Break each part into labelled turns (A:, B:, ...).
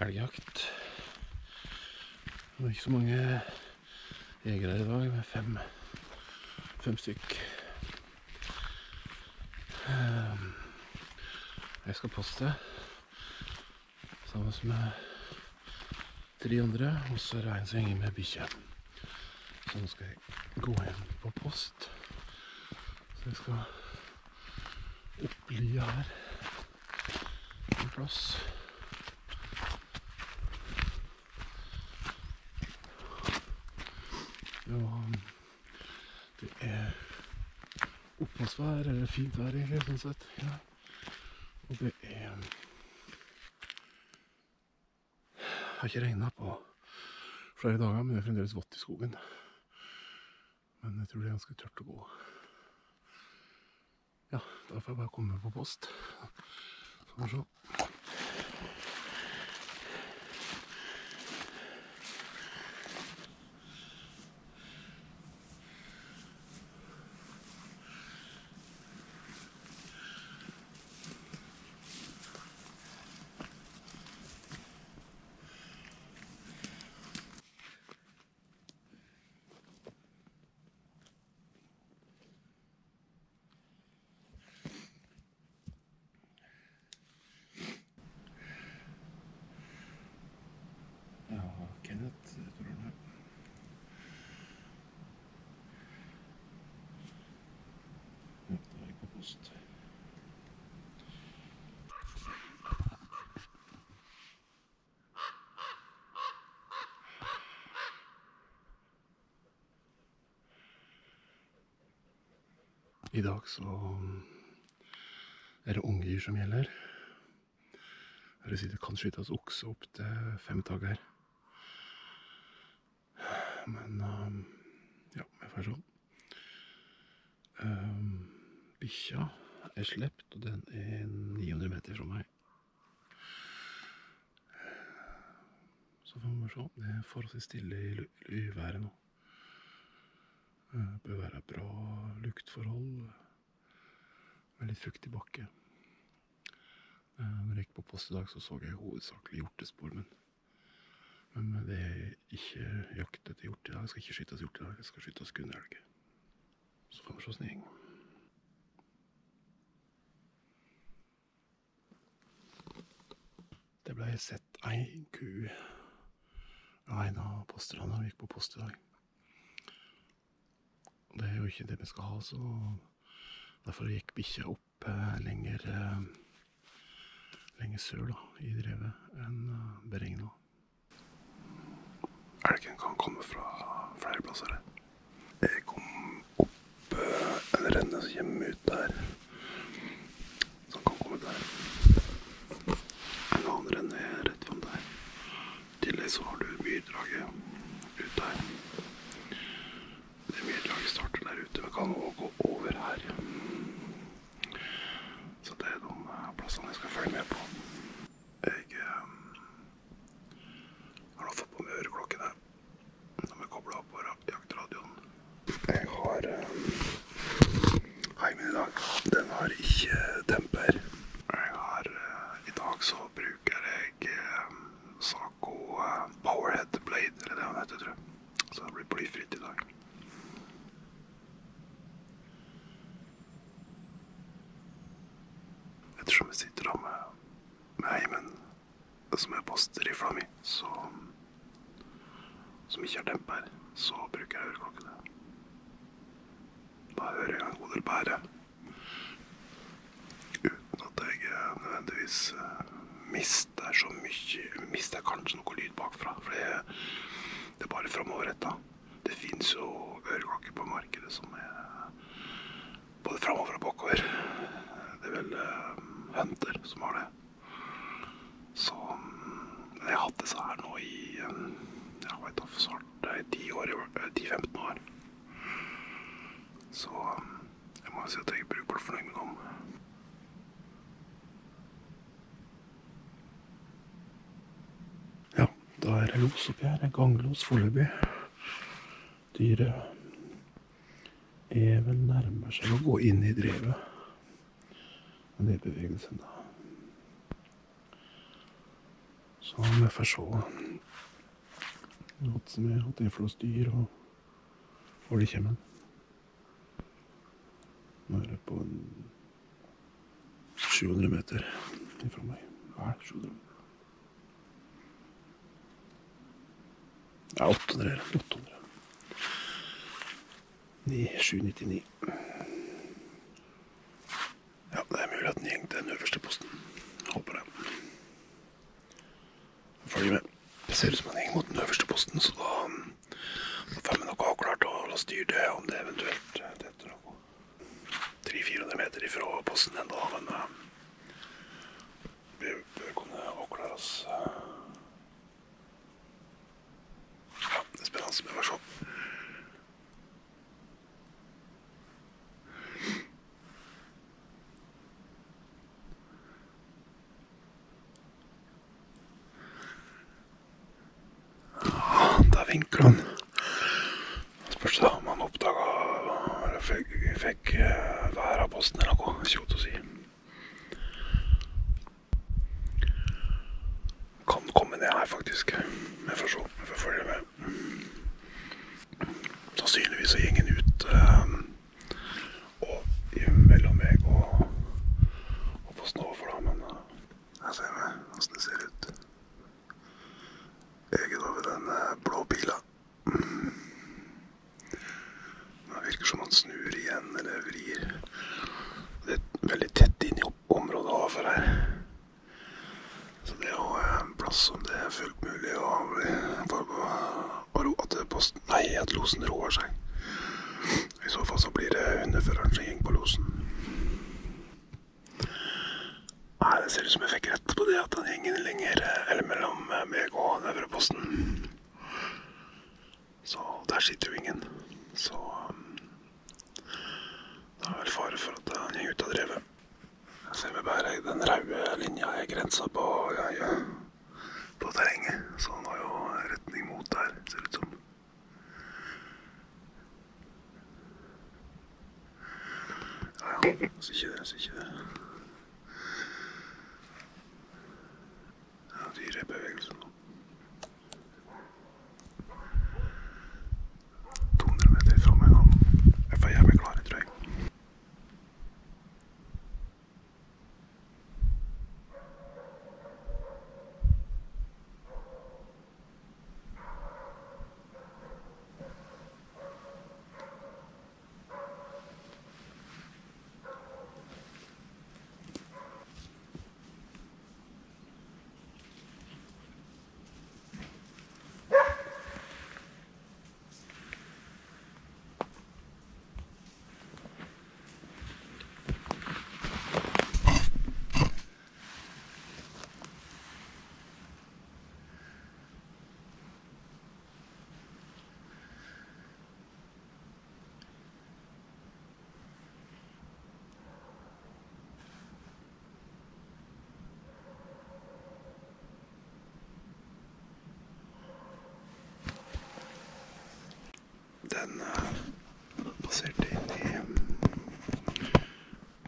A: elgjakt. Det var ikke så mange jegere i dag, med fem stykk. Jeg skal poste sammen med 3 andre, og så er det en som henger med bikkje. Så nå skal jeg gå hjem på post. Så jeg skal opp lia her en plass. Og det er oppholdsvær, eller fint vær egentlig, sånn sett. Ja. Og det har ikke regnet på flere dager, men det er fremdeles vått i skogen. Men jeg tror det er ganske tørt å gå. Ja, da får jeg bare komme på post. Så får vi se. Kenneth, tror jeg. Ja, da er jeg på post. I dag så er det unge dyr som gjelder. Det vil si det kan skytes okse opp til 5 dager. Men ja, jeg får se. Bikkja er slept, og den er 900 meter fra meg. Så får vi se. Det er forholdsvis stille i været nå. Det bør være bra luktforhold, med litt fuktig bakke. Når jeg gikk på post i dag, så jeg hovedsakelig hjortespor, men det er ikke jakt etter hjort i dag. Jeg skal ikke skytes hjort i dag, jeg skal skytes kun elg. Så får vi se sning. Det ble sett en ku av en av posterne når vi gikk på post i dag. Det er jo ikke det vi skal ha, så derfor gikk bikkja opp lenger sør da, i drevet enn beregnet. Elgen kan komme fra flere plasser her. Jeg kom opp en renne som kommer ut der. Som kan komme der. En annen renne er rett frem der. I tillegg så har du myrdraget ut der. Det myrdraget starter der ute. Vi kan også gå over her. Så det er de plassene jeg skal følge med på. Jeg har nå fått på meg øreklokkene. De er koblet opp på jaktradioen. Jeg har heimen i dag. Den har ikke temper. I dag så bruker jeg Saco Powerhead Blade, eller det han heter, tror jeg. Så det blir blyfritt i dag. Ettersom jeg sitter da med heimen, som er posterifla mi, som ikke har demper, så bruker jeg øreklokkene. Da hører jeg en god del bedre, uten at jeg nødvendigvis mister så mye. Mister kanskje noe lyd bakfra, for det er bare fremoverrettet. Det finnes jo øreklokker på markedet som er både fremover og bakover. Det er vel Hunter som har det. Så jeg har hatt disse her nå i, jeg vet ikke, snart 10-15 år. Så jeg må si at jeg er brukbart fornøyd med dem. Ja, da er det los oppi her, en ganglos foreløpig. Dyret er vel nærmer seg å gå inn i drevet. Men det er bevegelsen da. Så vi får se hva som er, at det er for noe styr, og hvor det kommer. Nå er det på 700 meter ifra meg. Hva er det? 700 meter? Ja, 800 eller 800. 799. Ja, det er mulig at den gjeng til den øverste posten. Håper det. Følg med. Det ser ut som en gjeng mot den øverste posten, så da får vi nok avklart å la styr det, om det eventuelt detter noe. 300-400 meter ifra posten enda, men vi bør kunne avklare oss. Ja, det er spennende med å se. Der vinkler han. Spørs da om han oppdaget, eller fikk vær av posten eller noe, ikke godt å si. Kan komme ned her faktisk. Vi får se, vi får følge med. Sannsynligvis er gjengen ut og mellom meg og posten overfor da, men her ser vi hvordan det ser ut. Jeg er da ved den blå bilen. Det virker som han snur igjen, eller vrir. Det er veldig tett inn i området overfor her. Så det er jo en plass som det er fullt mulig å at losen roer seg. I så fall så blir det underføreren som gjeng på losen. Nei, det ser ut som jeg fikk rett på det, at han gjengen lenger, eller mellom meg og den øvre posten. Så der sitter jo ingen. Så det er vel fare for at han gjenger ut av drevet. Jeg ser vi bare den røde linja er grensa på terrenget. Så han har jo retning mot der, ser det ut som. Ja, så ikke det. Ja, dyre bevegelser nå. 200 meter fra meg nå. Jeg får gjøre meg klare, tror jeg. Den passerte inn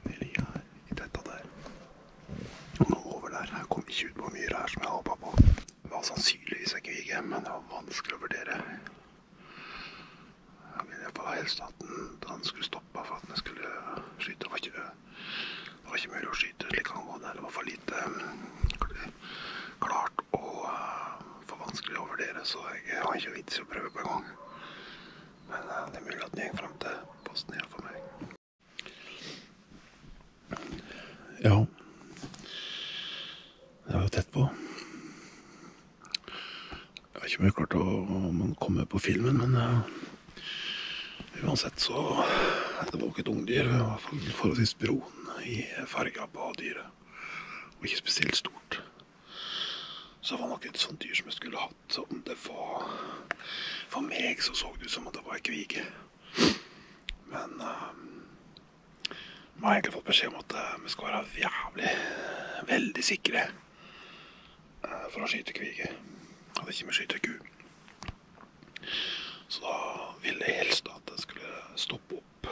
A: i lia her, i dette der. Og nå over der. Jeg kom ikke ut på myra her som jeg håpet på. Det var sannsynligvis ikke kvige, men det var vanskelig å vurdere. Jeg ville på helstaten da han skulle stoppe for at han skulle skyte. Det var ikke mulig å skyte slik han var der. Det var for lite klart og for vanskelig å vurdere, så jeg har ikke vits å prøve på en gang. Men det er mulig at den gikk frem til posten her for meg. Ja. Det var jo tett på. Jeg vet ikke om jeg klarte om man kommer på filmen, men uansett så det var ikke et ungdyr. Det var i hvert fall forholdsvis brun i farga på dyret. Og ikke spesielt stort. Så det var nok et sånt dyr som jeg skulle hatt. Så det var... For meg så det ut som at det var en kvige. Men vi har egentlig fått beskjed om at vi skal være veldig sikre for å skyte kvige. At ikke vi skyter ku. Så da ville jeg helst at det skulle stoppe opp.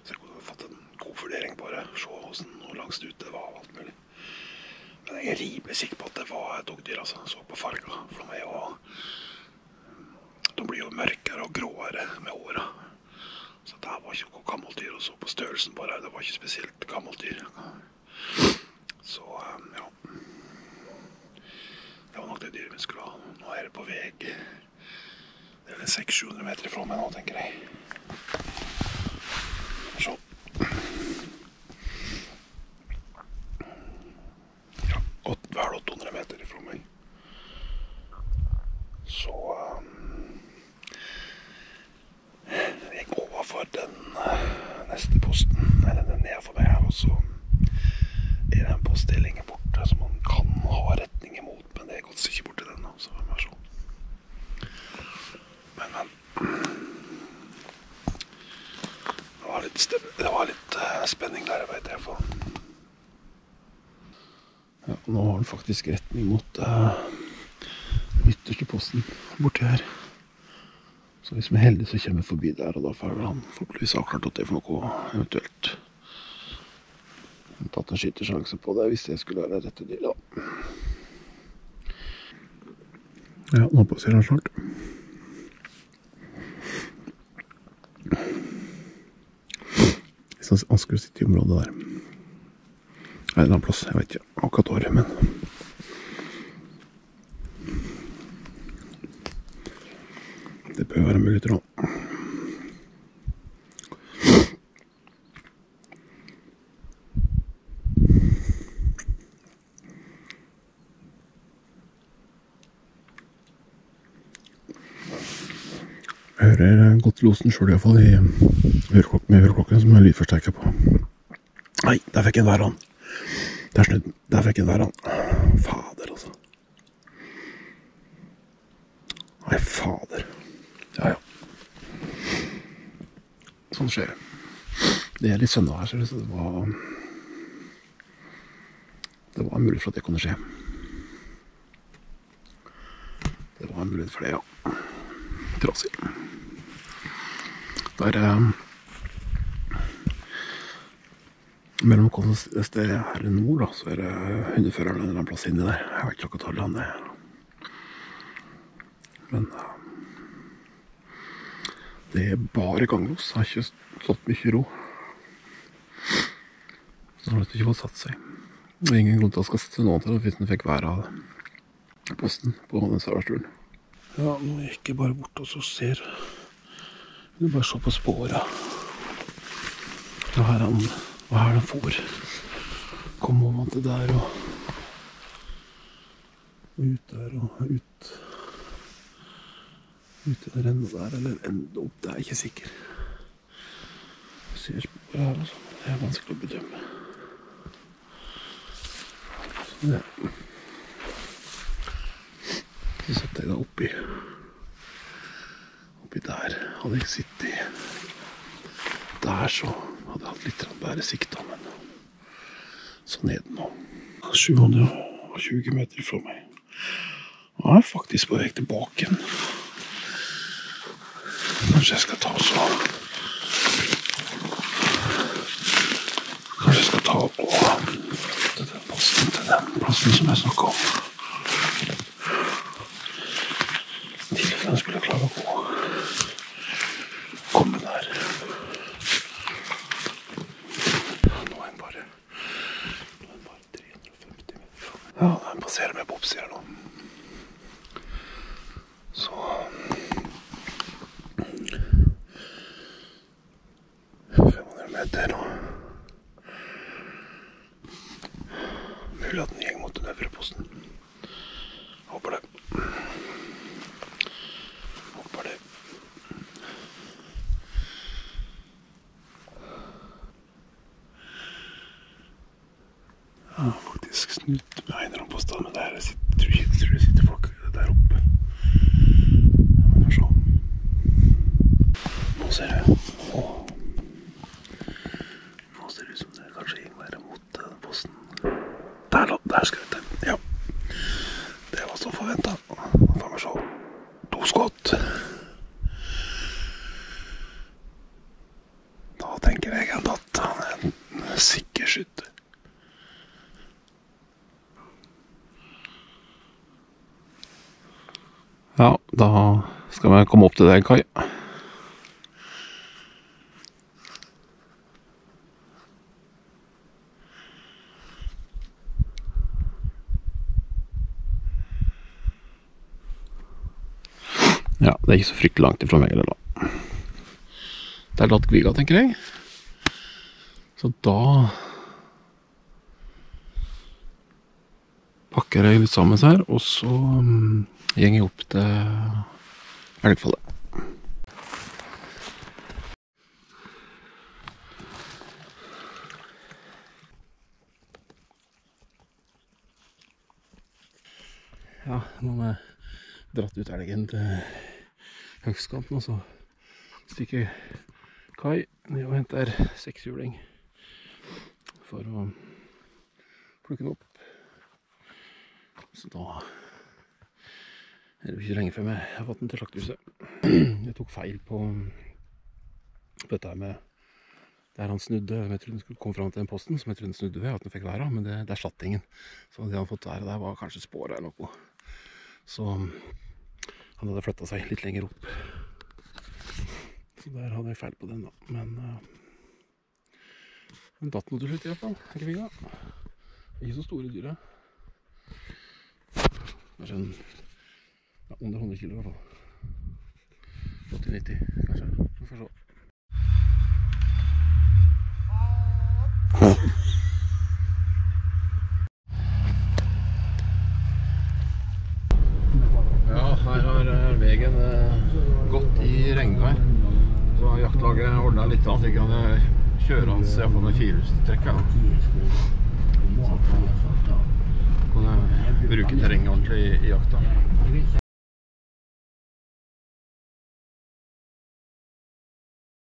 A: Så jeg kunne fått en god vurdering på det. Se hvor langt ute det var og alt mulig. Men jeg er rimelig sikker på at det var dogdyr, altså. Så på farga. For de blir jo mørkere og gråere med åra. Så det her var ikke noe gammelt dyr, og så på størrelsen på det var ikke spesielt gammelt dyr. Så, ja. Det var nok det dyret vi skulle ha. Nå er det på vei. Det er 600-700 meter ifra meg nå, tenker jeg. Så. Ja, vel 800 meter ifra meg. Så jeg går overfor den neste posten, eller den nede for meg her, og så er det en postdeling borte som man kan ha retning imot, men det er godt ikke borte den nå, så får vi se. Men det var litt spenning der, jeg vet jeg for. Ja, nå har den faktisk retning mot ytterste posten borti her. Så hvis vi er heldige så kommer vi forbi der, og da får han forhåpentligvis avklart at det er for noe eventuelt tatt en skyttersjanse på det hvis det skulle være rette dyr da. Ja, nå passerer han snart. Hvis han skulle sitte i området der. Eller en annen plass, jeg vet ikke akkurat året, men det bør være muligheter nå. Jeg hører godt losen selv i hvert fall med høreklokken som er lydforsterket på. Nei, der fikk en være han. Der snudd den. Der fikk en være han. Fader, altså. Nei, fader. Ja, ja. Sånn skjer. Det er litt søndag her, så det var en mulighet for at det kunne skje. Det var en mulighet for det, ja. Trasig. Der mellom Kolsnes her i nord da, så er det hundeføreren en eller annen plass inni der. Jeg vet ikke akkurat alle han er. Men det er bare ganglos. Jeg har ikke stått mye ro. Så han har ikke fått satt seg. Det er ingen grunn til å skal sette noe til det hvis han fikk være av posten på den serversturen. Ja, nå gikk jeg bare bort og så ser du bare se på spåret. Og her er den for. Kommer man til der og ut der og ut i det rennet der, eller enda opp, det er jeg ikke sikker. Jeg ser sporet her også, det er vanskelig å bedømme. Så det. Så setter jeg da oppi der. Hadde jeg sittet der, så hadde jeg hatt litt bedre sikt da, men så ned nå. 720 meter fra meg. Nå er jeg faktisk på vei tilbake igjen. Kanskje jeg skal ta og flytte den posten til den plassen som jeg snakket om. Tilfelle jeg skulle klare å komme der. Nå er den bare 350 meter. Ja, den passerer med på oppsiden nå. Så 500 meter nå. Mulig at den gikk mot den øvre posten. Håper det. Jeg har faktisk snudd med øynene på stedet, men jeg tror det sitter folk der oppe. Vi får se. Nå ser jeg. Nå ser det ut som det kanskje gikk mer mot posten. Der skal jeg til. Ja. Det var så forventet. Nå får vi se. 2 skott. Da tenker jeg at han er en sikker skytter. Ja, da skal vi komme opp til deg, Kai. Ja, det er ikke så fryktelig langt ifra meg, eller da. Det er Latviga, tenker jeg. Så da pakker jeg litt sammen her, og så går jeg opp til Elgfallet. Ja, nå har jeg dratt ut elgen til høgskanten, og så stikker Kai ned og henter sekshjuling for å plukke den opp. Så da er det jo ikke lenge før jeg har fått den til slaktehuset. Jeg tok feil på dette her med der han snudde. Jeg trodde den skulle komme fram til den posten som jeg trodde den snudde ved, at den fikk være, men det er satt ingen. Så det han hadde fått være der var kanskje spår eller noe. Så han hadde flyttet seg litt lenger opp. Så der hadde jeg feil på den da. Men den datt noe til slutt i hvert fall. Ikke fikk da. Ikke så store dyret. Kanskje en under 100 kilo i hvert fall. 80-90 kanskje. Vi får se. Ja, her har veien gått i regnvær. Så har jaktlaget ordnet litt, så jeg kan kjøre hans i hvert fall med firehjulstrekk. Så kan jeg bruke terrenget ordentlig i jakta.